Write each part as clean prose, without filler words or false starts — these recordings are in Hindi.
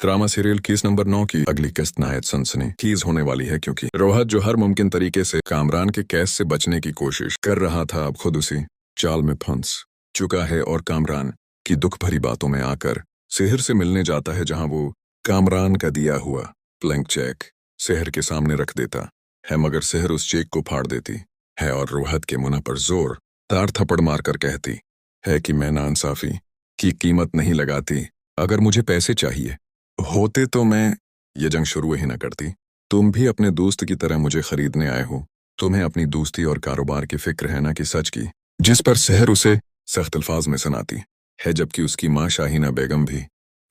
ड्रामा सीरियल केस नंबर 9 की अगली किस्त नहायत सनसनीखेज होने वाली है, क्योंकि रोहत जो हर मुमकिन तरीके से कामरान के केस से बचने की कोशिश कर रहा था, अब खुद उसी चाल में फंस चुका है और कामरान की दुख भरी बातों में आकर सेहर से मिलने जाता है, जहां वो कामरान का दिया हुआ ब्लैंक चेक सेहर के सामने रख देता है, मगर सेहर उस चेक को फाड़ देती है और रोहत के मुंह पर जोर तार थप्पड़ मारकर कहती है कि मैं नाइंसाफी की कीमत नहीं लगाती। अगर मुझे पैसे चाहिए होते तो मैं ये जंग शुरू ही ना करती। तुम भी अपने दोस्त की तरह मुझे खरीदने आए हो। तुम्हें अपनी दोस्ती और कारोबार की फिक्र है ना कि सच की। जिस पर सेहर उसे सख्त अल्फाज में सुनाती है, जबकि उसकी माँ शाहीना बेगम भी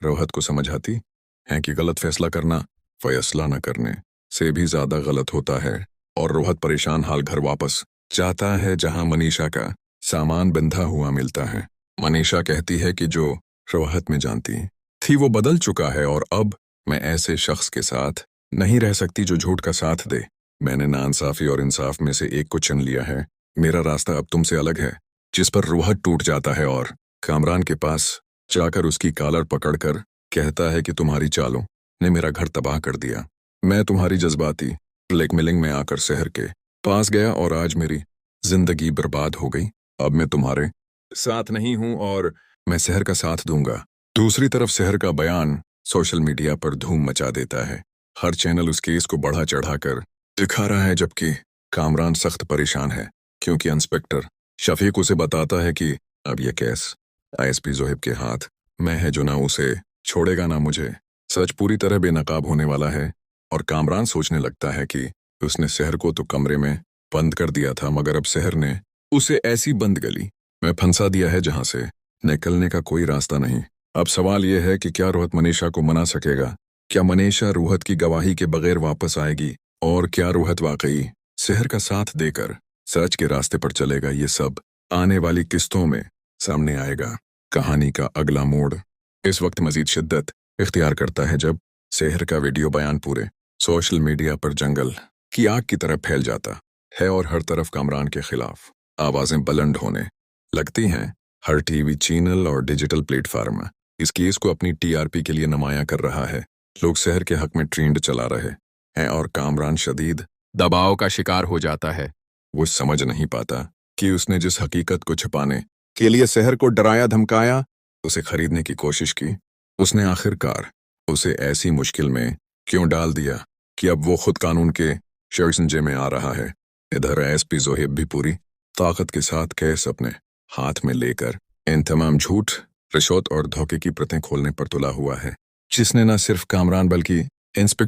रोहत को समझाती है कि गलत फैसला करना फैसला न करने से भी ज्यादा गलत होता है। और रोहत परेशान हाल घर वापस जाता है, जहां मनीषा का सामान बंधा हुआ मिलता है। मनीषा कहती है कि जो रोहत में जानती थी वो बदल चुका है और अब मैं ऐसे शख्स के साथ नहीं रह सकती जो झूठ का साथ दे। मैंने नाइंसाफी और इंसाफ में से एक को चुन लिया है। मेरा रास्ता अब तुमसे अलग है। जिस पर रोहत टूट जाता है और कामरान के पास जाकर उसकी कॉलर पकड़कर कहता है कि तुम्हारी चालों ने मेरा घर तबाह कर दिया। मैं तुम्हारी जज्बाती ब्लैकमेलिंग में आकर शहर के पास गया और आज मेरी जिंदगी बर्बाद हो गई। अब मैं तुम्हारे साथ नहीं हूं और मैं शहर का साथ दूंगा। दूसरी तरफ शहर का बयान सोशल मीडिया पर धूम मचा देता है। हर चैनल उस केस को बढ़ा चढ़ाकर दिखा रहा है, जबकि कामरान सख्त परेशान है, क्योंकि इंस्पेक्टर शफीक उसे बताता है कि अब यह केस आईएसपी जोहेब के हाथ में है, जो ना उसे छोड़ेगा ना मुझे। सच पूरी तरह बेनकाब होने वाला है और कामरान सोचने लगता है कि उसने शहर को तो कमरे में बंद कर दिया था, मगर अब शहर ने उसे ऐसी बंद गली में फंसा दिया है जहां से निकलने का कोई रास्ता नहीं। अब सवाल यह है कि क्या रोहत मनीषा को मना सकेगा? क्या मनीषा रोहत की गवाही के बगैर वापस आएगी? और क्या रोहत वाकई शहर का साथ देकर सच के रास्ते पर चलेगा? ये सब आने वाली किस्तों में सामने आएगा। कहानी का अगला मोड़ इस वक्त मजीद शिद्दत इख्तियार करता है जब शहर का वीडियो बयान पूरे सोशल मीडिया पर जंगल की आग की तरह फैल जाता है और हर तरफ कामरान के खिलाफ आवाजें बुलंद होने लगती हैं। हर टीवी चैनल और डिजिटल प्लेटफार्म इस केस को अपनी टीआरपी के लिए नुमाया कर रहा है। लोग शहर के हक में ट्रेंड चला रहे हैं और कामरान शदीद दबाव का शिकार हो जाता है। वो समझ नहीं पाता कि उसने जिस हकीकत को छुपाने के लिए शहर को डराया धमकाया, उसे खरीदने की कोशिश की, उसने आखिरकार उसे ऐसी मुश्किल में क्यों डाल दिया कि अब वो खुद कानून के शिकंजे में आ रहा है। इधर एसपी जोहेब भी पूरी ताकत के साथ केस अपने हाथ में लेकर इन तमाम झूठ, रिश्वत और धोखे की प्रतें खोलने पर तुला हुआ है, जिसने न सिर्फ कामरान बल्कि इंस्पेक्टर